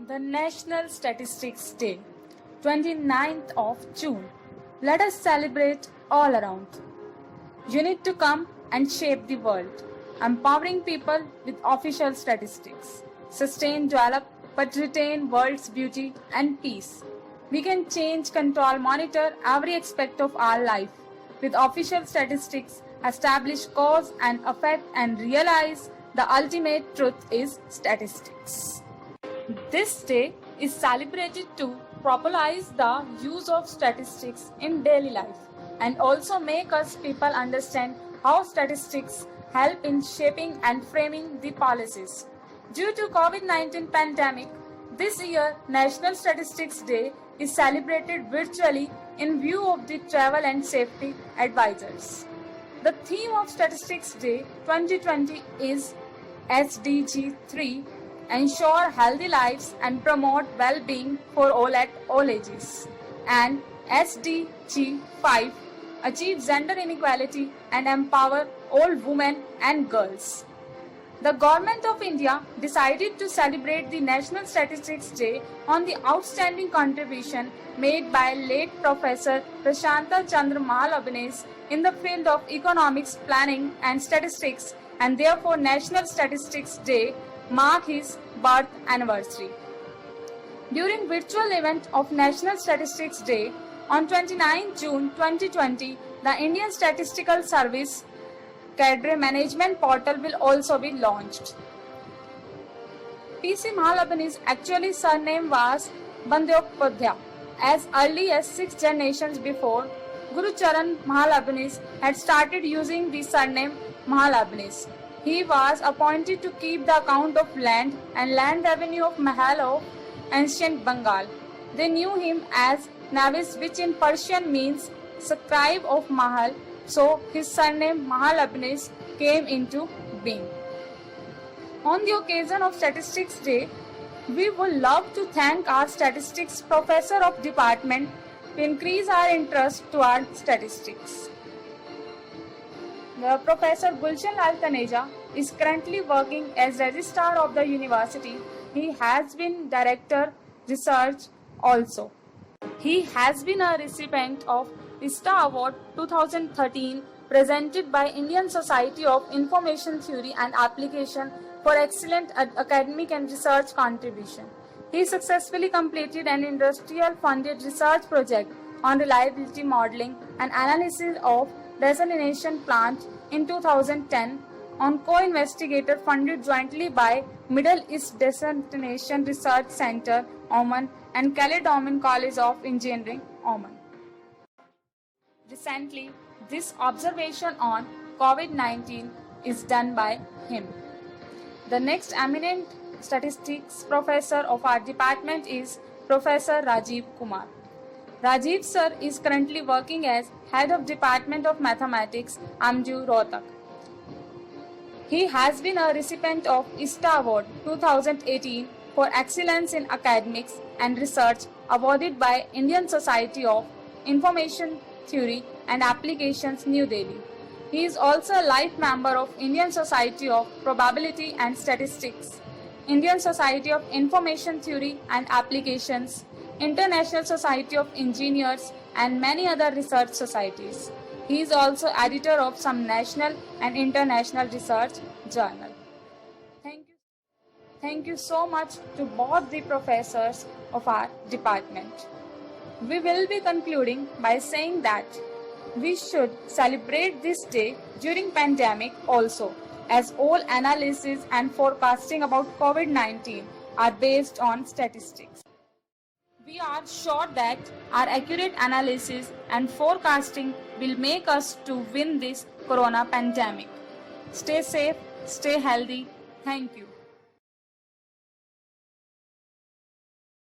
The National Statistics Day, 29th of June. Let us celebrate all around. You need to come and shape the world, empowering people with official statistics. Sustain, develop, but retain world's beauty and peace. We can change, control, monitor every aspect of our life. With official statistics, establish cause and effect and realize the ultimate truth is statistics. This day is celebrated to popularize the use of statistics in daily life and also make us people understand how statistics help in shaping and framing the policies. Due to COVID-19 pandemic, this year National Statistics Day is celebrated virtually in view of the travel and safety advisors. The theme of Statistics Day 2020 is SDG 3, ensure healthy lives and promote well-being for all at all ages, and SDG 5, achieve gender inequality and empower all women and girls. The Government of India decided to celebrate the National Statistics Day on the outstanding contribution made by late Professor Prashanta Chandra Mahalabhanes in the field of economics, planning and statistics, and therefore National Statistics Day mark his birth anniversary. During virtual event of National Statistics Day on 29 June 2020, the Indian Statistical Service Cadre Management Portal will also be launched. P.C. Mahalabhanes' actually surname was Bandyopadhyay. As early as 6 generations before, Guru Charan Mahalabhanes had started using the surname Mahalabhanes. He was appointed to keep the account of land and land revenue of Mahal of ancient Bengal. They knew him as Navis, which in Persian means scribe of Mahal, so his surname Mahalabhanes came into being. On the occasion of Statistics Day, we would love to thank our statistics professor of department to increase our interest toward statistics. The Professor Gulshan Lal Taneja is currently working as Registrar of the University. He has been Director Research also. He has been a recipient of ISTA Award 2013 presented by Indian Society of Information Theory and Application for excellent academic and research contribution. He successfully completed an industrial funded research project on reliability modeling and analysis of desalination plant in 2010 on co-investigator funded jointly by Middle East Desalination Research Center, Oman and Khaled Oman College of Engineering, Oman. Recently, this observation on COVID-19 is done by him. The next eminent statistics professor of our department is Professor Rajiv Kumar. Rajiv sir is currently working as Head of Department of Mathematics, AMJU, Rohtak. He has been a recipient of ISTA Award 2018 for Excellence in Academics and Research awarded by Indian Society of Information Theory and Applications, New Delhi. He is also a life member of Indian Society of Probability and Statistics, Indian Society of Information Theory and Applications, International Society of Engineers, and many other research societies. He is also editor of some national and international research journals. Thank you so much to both the professors of our department. We will be concluding by saying that we should celebrate this day during pandemic also, as all analysis and forecasting about COVID-19 are based on statistics. We are sure that our accurate analysis and forecasting will make us to win this corona pandemic. Stay safe, stay healthy. Thank you.